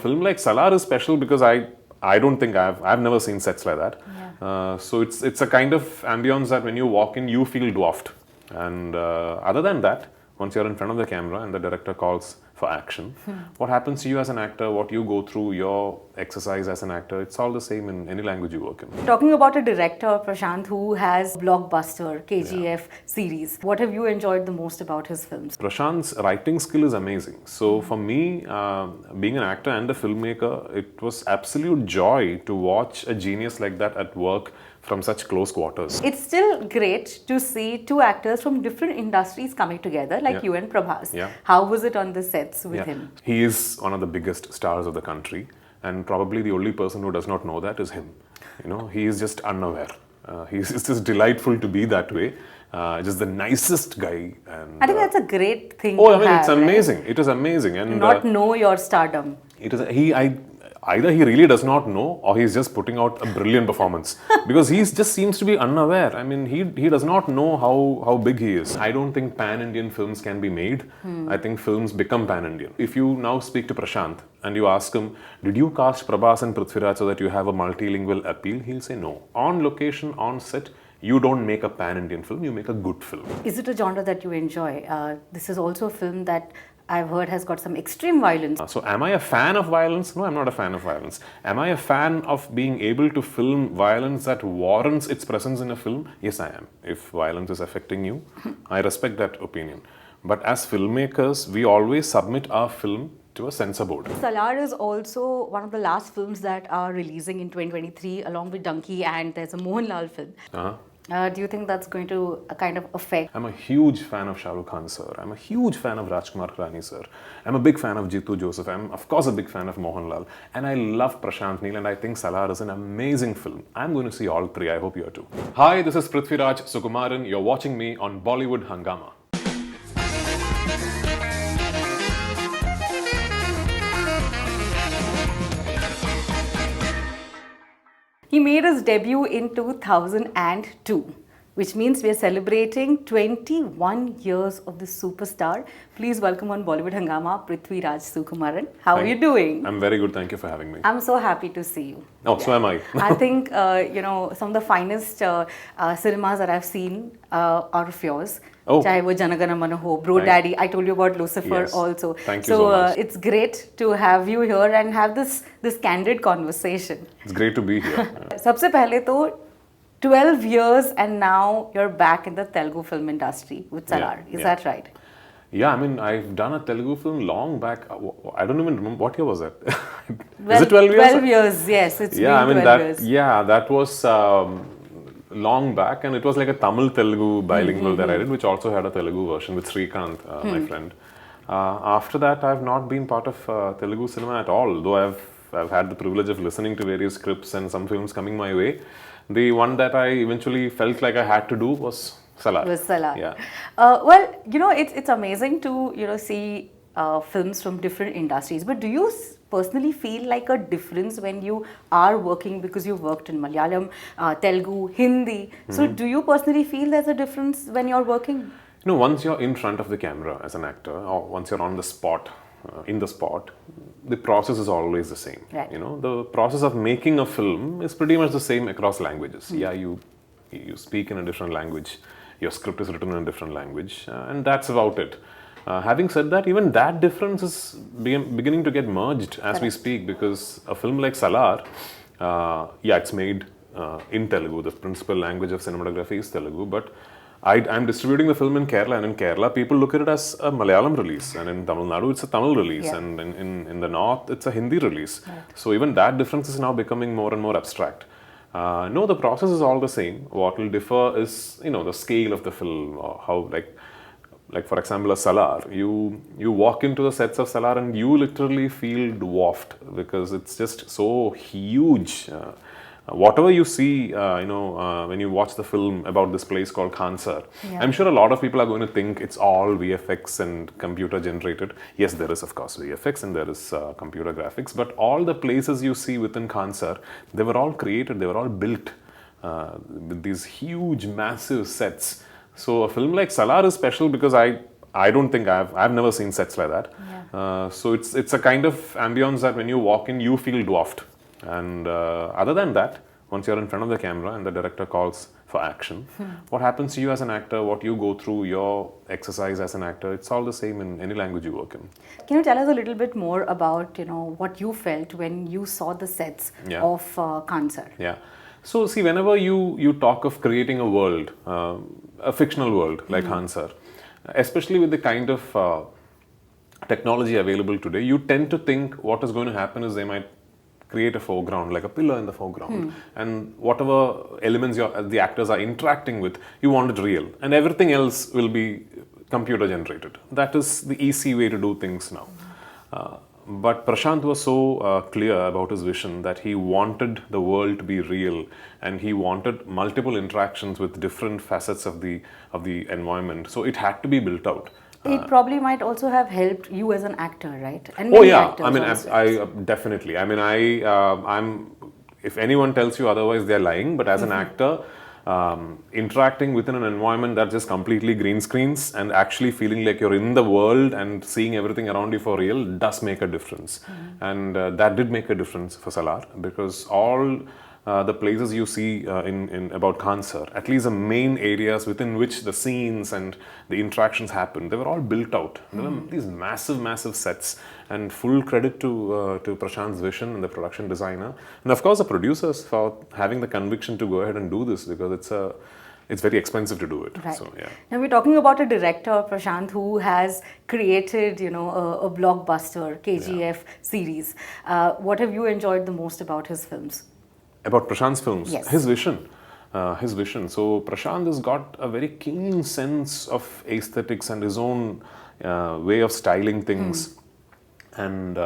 Film like Salaar is special because I don't think I've never seen sets like that. Yeah. So it's a kind of ambience that when you walk in, you feel dwarfed. And other than that, once you're in front of the camera and the director calls for action, what happens to you as an actor, what you go through, your exercise as an actor, it's all the same in any language you work in. Talking about a director, Prashanth, who has blockbuster KGF series, what have you enjoyed the most about his films? Prashanth's writing skill is amazing. So for me, being an actor and a filmmaker, it was absolute joy to watch a genius like that at work from such close quarters. It's still great to see two actors from different industries coming together, like you and Prabhas. Yeah. How was it on the sets with him? He is one of the biggest stars of the country, and probably the only person who does not know that is him. You know, he is just unaware. It's just delightful to be that way. Just the nicest guy. And I think that's a great thing. oh, to I mean, have, it's amazing. Right? It is amazing, and not know your stardom. it is either he really does not know or he's just putting out a brilliant performance because he just seems to be unaware. I mean, he does not know how big he is. I don't think pan-Indian films can be made. I think films become pan-Indian. If you now speak to Prashanth and you ask him, did you cast Prabhas and Prithviraj so that you have a multilingual appeal? He'll say no. On location, on set, you don't make a pan-Indian film, you make a good film. Is it a genre that you enjoy? This is also a film that I've heard has got some extreme violence. So am I a fan of violence? No, I'm not a fan of violence. Am I a fan of being able to film violence that warrants its presence in a film? Yes, I am. If violence is affecting you, I respect that opinion. But as filmmakers, we always submit our film to a censor board. Salaar is also one of the last films that are releasing in 2023 along with Donkey, and there's a Mohanlal film. Do you think that's going to kind of affect? I'm a huge fan of Shah Rukh Khan sir. I'm a huge fan of Rajkumar Khurrani sir. I'm a big fan of Jitu Joseph. I'm of course a big fan of Mohanlal. And I love Prashanth Neel, and I think Salaar is an amazing film. I'm going to see all three. I hope you are too. Hi, this is Prithviraj Sukumaran. You're watching me on Bollywood Hungama. He made his debut in 2002, which means we are celebrating 21 years of the superstar. Please welcome on Bollywood Hungama, Prithviraj Sukumaran. How are you doing? I'm very good. Thank you for having me. I'm so happy to see you. Oh, so am I. I think, some of the finest cinemas that I've seen are of yours. Oh. Chahe wo Janagana Mana ho, Bro Daddy. I told you about Lucifer also. Thank you so much. It's great to have you here and have this candid conversation. It's great to be here. सबसे पहले तो 12 years and now you're back in the Telugu film industry with Salaar. Is that right? Yeah, I mean, I've done a Telugu film long back. I don't even remember. What year was that? Well, is it 12 years? 12 years, yes. It's yeah, been 12 years. Yeah, that was long back, and it was like a Tamil-Telugu bilingual that I did, which also had a Telugu version with Srikanth, my friend. After that, I've not been part of Telugu cinema at all, though I've had the privilege of listening to various scripts and some films coming my way. The one that I eventually felt like I had to do was Salaar. Was Salaar. Yeah. Well, it's amazing to see films from different industries. But do you personally feel like a difference when you are working, because you've worked in Malayalam, Telugu, Hindi? So do you personally feel there's a difference when you're working? Once you're in front of the camera as an actor, or once you're on the spot, the process is always the same. Right. The process of making a film is pretty much the same across languages. Yeah, you speak in a different language, your script is written in a different language, and that's about it. Having said that, even that difference is beginning to get merged as we speak, because a film like Salaar, it's made in Telugu. The principal language of cinematography is Telugu, but I'm distributing the film in Kerala, and in Kerala, people look at it as a Malayalam release, and in Tamil Nadu, it's a Tamil release, and in the north, it's a Hindi release. Right. So even that difference is now becoming more and more abstract. No, the process is all the same. What will differ is, the scale of the film, or how, like for example, a Salaar. You walk into the sets of Salaar and you literally feel dwarfed because it's just so huge. Whatever you see, when you watch the film about this place called Khansar, I'm sure a lot of people are going to think it's all VFX and computer generated. Yes, there is of course VFX and there is computer graphics, but all the places you see within Khansar, they were all created, they were all built with these huge, massive sets. So a film like Salaar is special because I don't think I've never seen sets like that. So it's a kind of ambience that when you walk in, you feel dwarfed. And other than that, once you're in front of the camera and the director calls for action, what happens to you as an actor, what you go through, your exercise as an actor, it's all the same in any language you work in. Can you tell us a little bit more about, what you felt when you saw the sets of Khansar? Yeah. So see, whenever you talk of creating a world, a fictional world like Khansar, especially with the kind of technology available today, you tend to think what is going to happen is they might create a foreground, like a pillar in the foreground, and whatever elements the actors are interacting with, you want it real, and everything else will be computer generated. That is the easy way to do things now. But Prashanth was so clear about his vision that he wanted the world to be real, and he wanted multiple interactions with different facets of the environment. So it had to be built out. It probably might also have helped you as an actor, right? And Oh many yeah, actors I mean, also. I definitely. I mean, I'm. If anyone tells you otherwise, they're lying. But as an actor, interacting within an environment that's just completely green screens and actually feeling like you're in the world and seeing everything around you for real does make a difference. And that did make a difference for Salaar, because all the places you see in about Khansar, at least the main areas within which the scenes and the interactions happen, they were all built out. There were these massive sets, and full credit to Prashanth's vision and the production designer, and of course the producers for having the conviction to go ahead and do this, because it's very expensive to do it. Right. So yeah. Now we're talking about a director, Prashanth, who has created, a blockbuster KGF series. What have you enjoyed the most about his films? About Prashanth's films, Yes. his vision. So Prashanth has got a very keen sense of aesthetics and his own way of styling things, and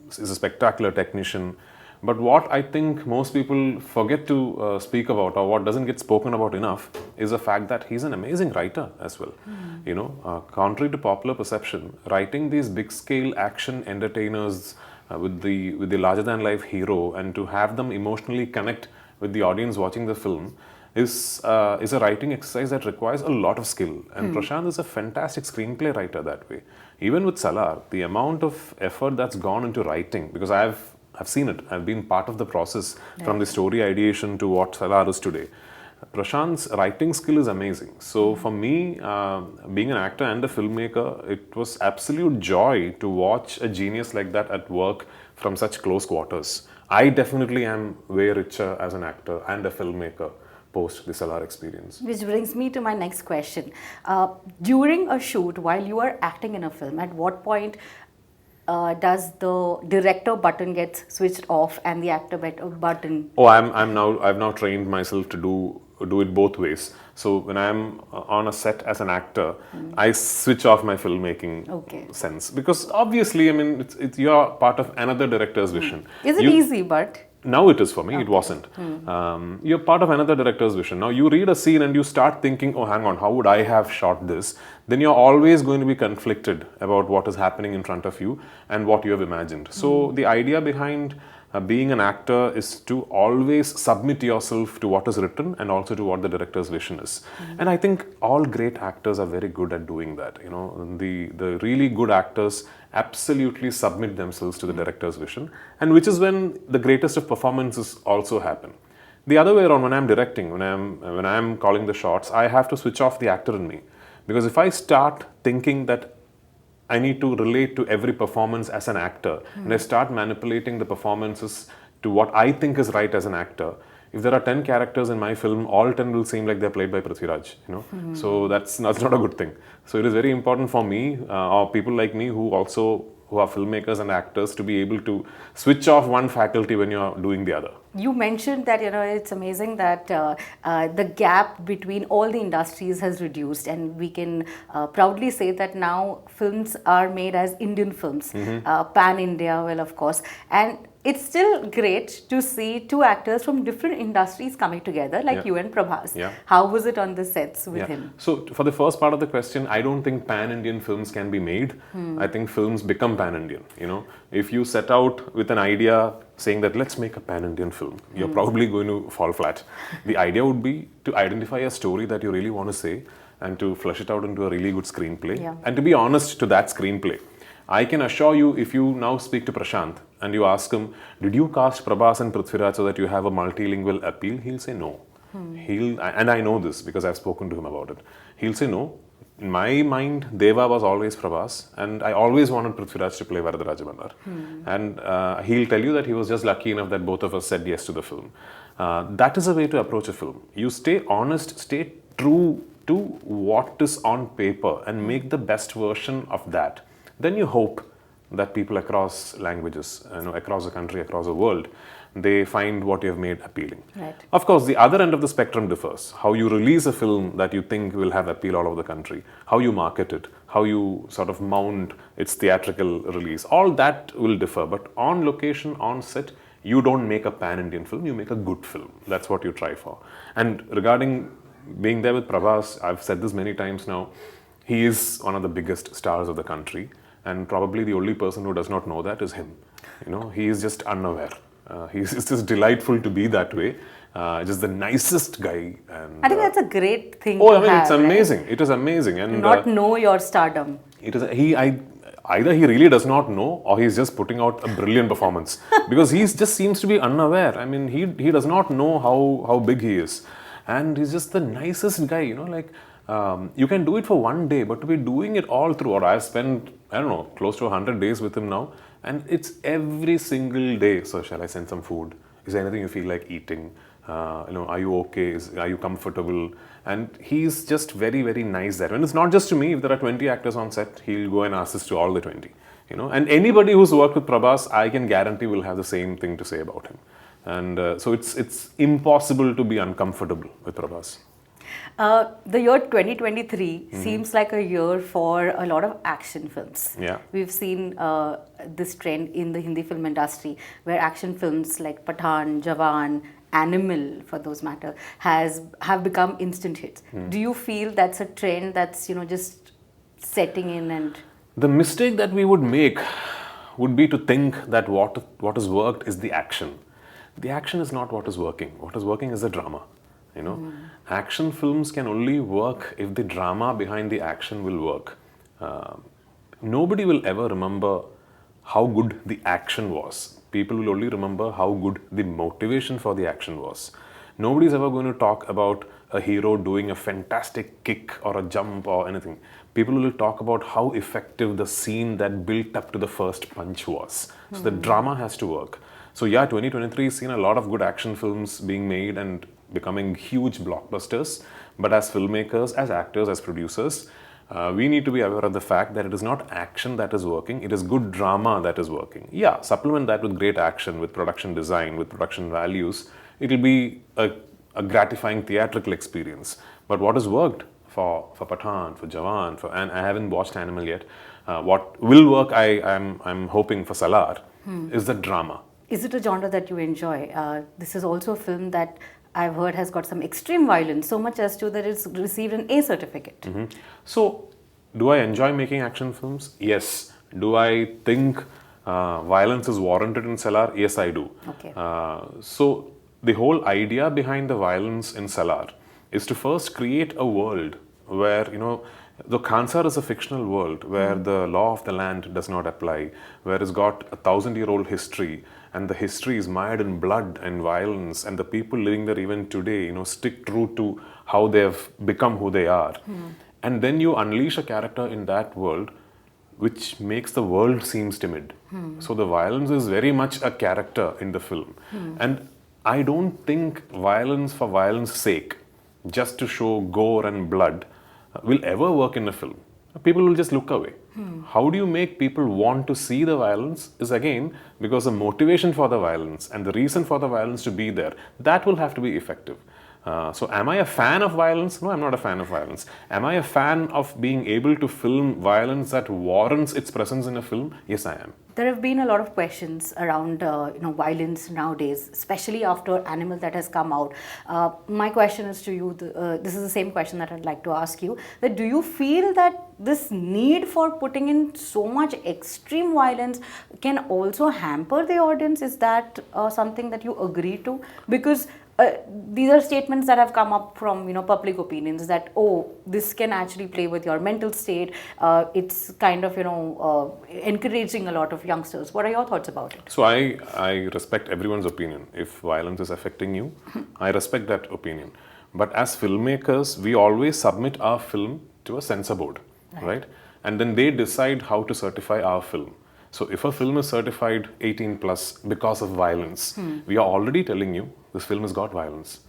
is a spectacular technician. But what I think most people forget to speak about, or what doesn't get spoken about enough, is the fact that he's an amazing writer as well. Contrary to popular perception, writing these big-scale action entertainers with the larger-than-life hero, and to have them emotionally connect with the audience watching the film is a writing exercise that requires a lot of skill. And Prashanth is a fantastic screenplay writer that way. Even with Salaar, the amount of effort that's gone into writing, because I've seen it, I've been part of the process from the story ideation to what Salaar is today. Prashanth's writing skill is amazing. So for me, being an actor and a filmmaker, it was absolute joy to watch a genius like that at work from such close quarters. I definitely am way richer as an actor and a filmmaker post the Salaar experience. Which brings me to my next question. During a shoot, while you are acting in a film, at what point does the director button get switched off and the actor button? Oh, I've now trained myself to do it both ways. So when I'm on a set as an actor, I switch off my filmmaking sense, because obviously, I mean, you're part of another director's vision. Is it easy, but? Now it is for me, it wasn't. You're part of another director's vision. Now you read a scene and you start thinking, oh, hang on, how would I have shot this? Then you're always going to be conflicted about what is happening in front of you and what you have imagined. So the idea behind being an actor is to always submit yourself to what is written and also to what the director's vision is. And I think all great actors are very good at doing that. The really good actors absolutely submit themselves to the director's vision, and which is when the greatest of performances also happen. The other way around, when I'm directing, when I'm calling the shots, I have to switch off the actor in me, because if I start thinking that I need to relate to every performance as an actor, and I start manipulating the performances to what I think is right as an actor, if there are 10 characters in my film, all 10 will seem like they're played by Prithviraj, So that's not a good thing. So it is very important for me, or people like me who are filmmakers and actors, to be able to switch off one faculty when you're doing the other. You mentioned that, it's amazing that the gap between all the industries has reduced, and we can proudly say that now films are made as Indian films, pan-India, well, of course. And it's still great to see two actors from different industries coming together, like you and Prabhas. Yeah. How was it on the sets with him? So for the first part of the question, I don't think pan-Indian films can be made. I think films become pan-Indian. If you set out with an idea saying that let's make a pan-Indian film, you're probably going to fall flat. The idea would be to identify a story that you really want to say, and to flesh it out into a really good screenplay. Yeah. And to be honest to that screenplay, I can assure you, if you now speak to Prashanth and you ask him, did you cast Prabhas and Prithviraj so that you have a multilingual appeal? He'll say no. And I know this because I've spoken to him about it. He'll say no. In my mind, Deva was always Prabhas, and I always wanted Prithviraj to play Varadaraja Bannar. And he'll tell you that he was just lucky enough that both of us said yes to the film. That is a way to approach a film. You stay honest, stay true to what is on paper, and make the best version of that. Then you hope that people across languages, across the country, across the world, they find what you have made appealing. Right. Of course, the other end of the spectrum differs. How you release a film that you think will have appeal all over the country, how you market it, how you sort of mount its theatrical release, all that will differ. But on location, on set, you don't make a pan-Indian film, you make a good film. That's what you try for. And regarding being there with Prabhas, I've said this many times now, he is one of the biggest stars of the country, and probably the only person who does not know that is him. He is just unaware. It's just delightful to be that way. Just the nicest guy. And, I think that's a great thing. It's amazing. Right? It is amazing. And not know your stardom. Either he really does not know, or he's just putting out a brilliant performance. Because he just seems to be unaware. I mean, he does not know how big he is. And he's just the nicest guy, you can do it for one day, but to be doing it all throughout. I've spent, close to 100 days with him now. And it's every single day. So shall I send some food? Is there anything you feel like eating? Are you okay? Are you comfortable? And he's just very, very nice there. And it's not just to me. If there are 20 actors on set, he'll go and ask this to all the 20. And anybody who's worked with Prabhas, I can guarantee will have the same thing to say about him. And so it's impossible to be uncomfortable with Prabhas. The year 2023 seems like a year for a lot of action films. Yeah. We've seen this trend in the Hindi film industry where action films like Pathaan, Jawan, Animal, for those matter, have become instant hits. Do you feel that's a trend that's just setting in? And the mistake that we would make would be to think that what has worked is the action. The action is not what is working. What is working is the drama. Action films can only work if the drama behind the action will work. Nobody will ever remember how good the action was. People will only remember how good the motivation for the action was. Nobody's ever going to talk about a hero doing a fantastic kick or a jump or anything. People will talk about how effective the scene that built up to the first punch was. So the drama has to work. So 2023 has seen a lot of good action films being made and becoming huge blockbusters. But as filmmakers, as actors, as producers, we need to be aware of the fact that it is not action that is working, it is good drama that is working. Supplement that with great action, with production design, with production values. It will be a gratifying theatrical experience. But what has worked for Pathaan, for Jawan, and I haven't watched Animal yet, what will work, I'm hoping for Salaar, is the drama. Is it a genre that you enjoy? This is also a film that I've heard has got some extreme violence, so much as to that it's received an A certificate. So, do I enjoy making action films? Yes. Do I think violence is warranted in Salaar? Yes, I do. Okay. So, the whole idea behind the violence in Salaar is to first create a world where, the Khansar is a fictional world where the law of the land does not apply, where it's got 1,000-year-old history, and the history is mired in blood and violence, and the people living there even today, stick true to how they have become who they are. And then you unleash a character in that world which makes the world seems timid. So the violence is very much a character in the film. And I don't think violence for violence sake, just to show gore and blood, will ever work in a film. People will just look away. How do you make people want to see the violence is again because the motivation for the violence and the reason for the violence to be there, that will have to be effective. So am I a fan of violence? No, I'm not a fan of violence. Am I a fan of being able to film violence that warrants its presence in a film? Yes, I am. There have been a lot of questions around violence nowadays, especially after Animal that has come out. My question is to you, this is the same question that I'd like to ask you, that do you feel that this need for putting in so much extreme violence can also hamper the audience? Is that something that you agree to? Because these are statements that have come up from public opinions that, oh, this can actually play with your mental state. It's kind of encouraging a lot of youngsters. What are your thoughts about it? So I respect everyone's opinion. If violence is affecting you, I respect that opinion. But as filmmakers, we always submit our film to a censor board, right? And then they decide how to certify our film. So if a film is certified 18 plus because of violence, we are already telling you this film has got violence.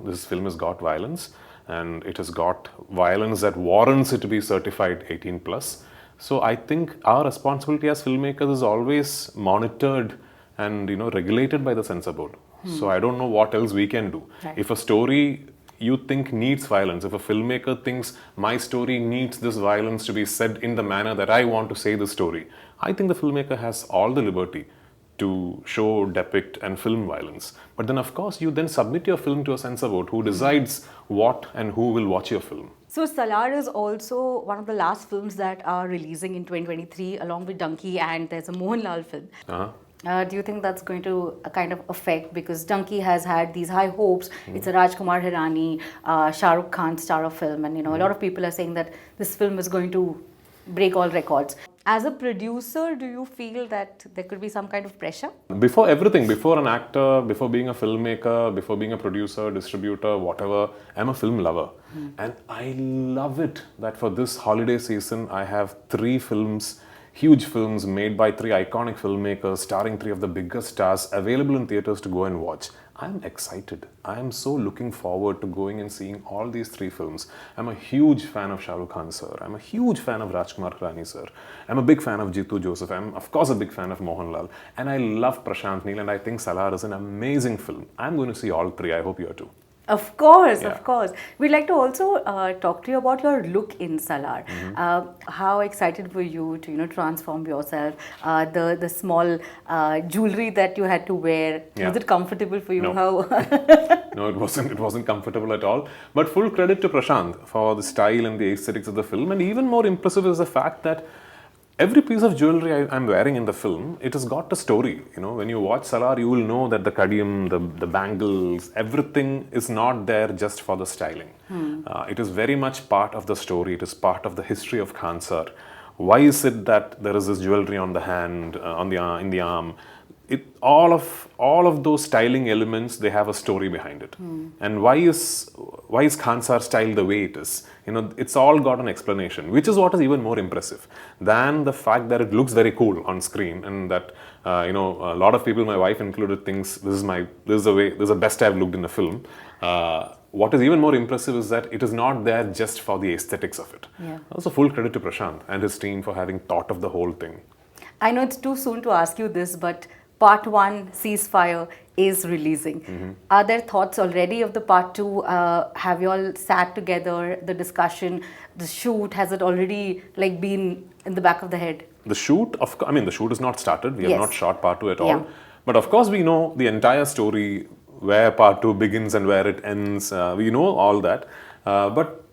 This film has got violence, and it has got violence that warrants it to be certified 18 plus. So I think our responsibility as filmmakers is always monitored and regulated by the censor board. So I don't know what else we can do. Right. If a story you think needs violence, if a filmmaker thinks my story needs this violence to be said in the manner that I want to say the story, I think the filmmaker has all the liberty to show, depict and film violence. But then of course you then submit your film to a censor board who decides what and who will watch your film. So Salaar is also one of the last films that are releasing in 2023 along with Donkey, and there's a Mohanlal film. Do you think that's going to kind of affect, because Donkey has had these high hopes? It's a Rajkumar Hirani, Shah Rukh Khan star of film, and a lot of people are saying that this film is going to break all records. As a producer, do you feel that there could be some kind of pressure? Before everything, before an actor, before being a filmmaker, before being a producer, distributor, whatever, I'm a film lover. And I love it that for this holiday season, I have 3 films, huge films made by 3 iconic filmmakers, starring 3 of the biggest stars, available in theaters to go and watch. I'm excited. I'm so looking forward to going and seeing all these 3 films. I'm a huge fan of Shah Rukh Khan sir. I'm a huge fan of Rajkumar Hirani sir. I'm a big fan of Jitu Joseph. I'm of course a big fan of Mohanlal. And I love Prashanth Neel, and I think Salaar is an amazing film. I'm going to see all 3. I hope you are too. Of course, of course. We'd like to also talk to you about your look in Salaar. How excited were you to transform yourself? The small jewelry that you had to wear, was it comfortable for you? No. How? No, it wasn't. It wasn't comfortable at all. But full credit to Prashanth for the style and the aesthetics of the film. And even more impressive is the fact that every piece of jewelry I'm wearing in the film, it has got a story. When you watch Salaar, you will know that the kadiyam, the bangles, everything is not there just for the styling. It is very much part of the story. It is part of the history of Khan sir. Why is it that there is this jewelry on the hand, in the arm? All of those styling elements, they have a story behind it. And why is Khan sir style the way it is? It's all got an explanation, which is what is even more impressive than the fact that it looks very cool on screen, and that a lot of people, my wife included, thinks this is the best I've looked in a film. What is even more impressive is that it is not there just for the aesthetics of it. Also, full credit to Prashanth and his team for having thought of the whole thing. I know it's too soon to ask you this, but Part 1, Ceasefire, is releasing. Are there thoughts already of the Part 2? Have you all sat together, the discussion, the shoot, has it already been in the back of the head? The shoot, the shoot is not started. We have not shot Part 2 at all. But of course we know the entire story, where Part 2 begins and where it ends. We know all that. But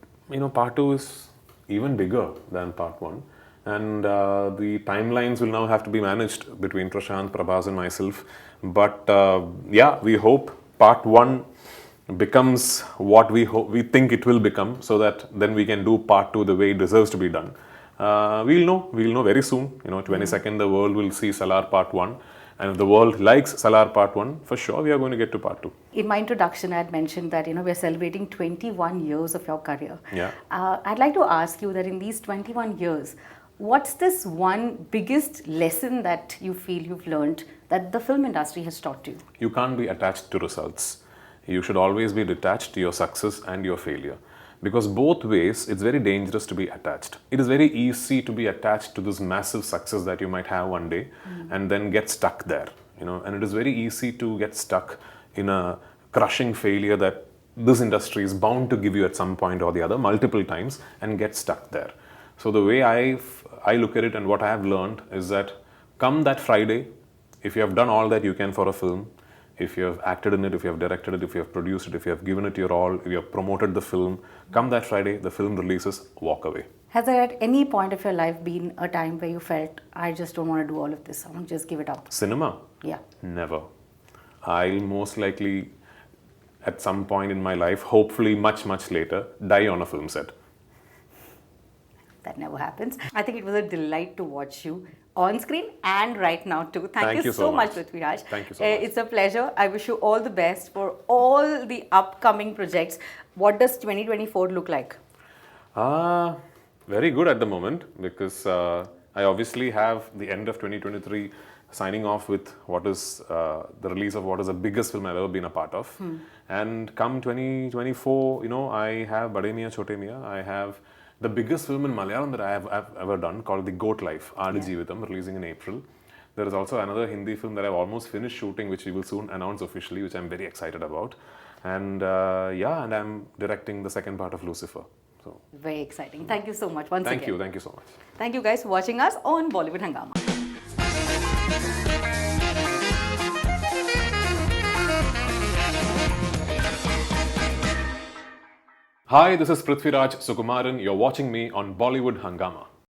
Part 2 is even bigger than Part 1. And the timelines will now have to be managed between Prashanth, Prabhas and myself. But we hope Part 1 becomes what we think it will become, so that then we can do Part 2 the way it deserves to be done. We'll know very soon. 22nd the world will see Salaar Part 1. And if the world likes Salaar Part 1, for sure we are going to get to Part 2. In my introduction, I had mentioned that we're celebrating 21 years of your career. Yeah. I'd like to ask you that in these 21 years, what's this one biggest lesson that you feel you've learned that the film industry has taught you? You can't be attached to results. You should always be detached to your success and your failure. Because both ways, it's very dangerous to be attached. It is very easy to be attached to this massive success that you might have one day and then get stuck there. And it is very easy to get stuck in a crushing failure that this industry is bound to give you at some point or the other, multiple times, and get stuck there. So the way I look at it and what I have learned is that come that Friday, if you have done all that you can for a film, if you have acted in it, if you have directed it, if you have produced it, if you have given it your all, if you have promoted the film, come that Friday, the film releases, walk away. Has there at any point of your life been a time where you felt, I just don't want to do all of this, I want to just give it up? Cinema? Yeah. Never. I'll most likely at some point in my life, hopefully much, much later, die on a film set. That never happens. I think it was a delight to watch you on screen and right now too. Thank you so much, Prithviraj. Thank you so much. It's a pleasure. I wish you all the best for all the upcoming projects. What does 2024 look like? Very good at the moment, because I obviously have the end of 2023 signing off with what is the release of what is the biggest film I've ever been a part of. And come 2024, I have Bade Miyan Chote Miyan. I have the biggest film in Malayalam that I've ever done, called The Goat Life, Aadu Jeevitham, releasing in April. There is also another Hindi film that I've almost finished shooting, which we will soon announce officially, which I'm very excited about. And and I'm directing the second part of Lucifer. So very exciting. Thank you so much once again. Thank you so much. Thank you guys for watching us on Bollywood Hungama. Hi, this is Prithviraj Sukumaran. You're watching me on Bollywood Hungama.